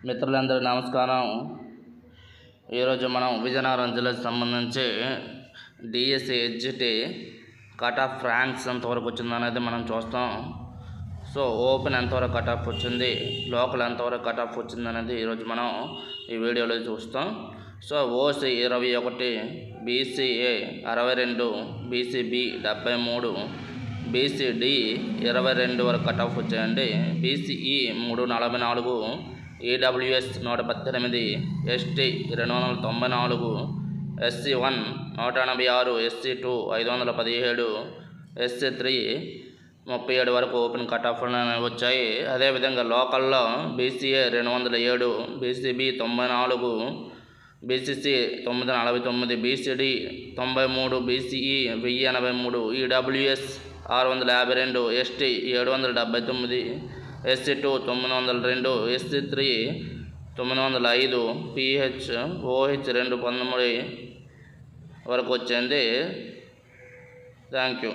మిత్రులందరూ నమస్కారం. ఈరోజు మనం విజయనగరం జిల్లాకు సంబంధించి DSC HGT cut off ranks ఎంతవరకు వచ్చిందనేది మనం చూస్తాం. సో ఓపెన్ ఎంతవరకు కట్ ఆఫ్ వచ్చింది, లోకల్ ఎంతవరకు కట్ ఆఫ్ వచ్చింది అనేది ఈరోజు మనం ఈ వీడియోలో చూస్తాం. So OC 21, BCA 62, BCB 73, BCD 22 వరకు కట్ ఆఫ్ వచ్చాయండి. బీసీఈ 344, ఈడబ్ల్యూఎస్ 118, ఎస్టీ 294, ఎస్సీ1 186, ఎస్సీ2 517, ఎస్సీ3 37 వరకు ఓపెన్ కట్ ఆఫ్ వచ్చాయి. అదేవిధంగా లోకల్లో BCA 207, BCB 94, BCC 949, BCD 93, BCE 1083, EWS 652, ST 779, ఎస్సీ2 902, ఎస్సీ3 905, pH OH 213 వరకు వచ్చింది. Thank you.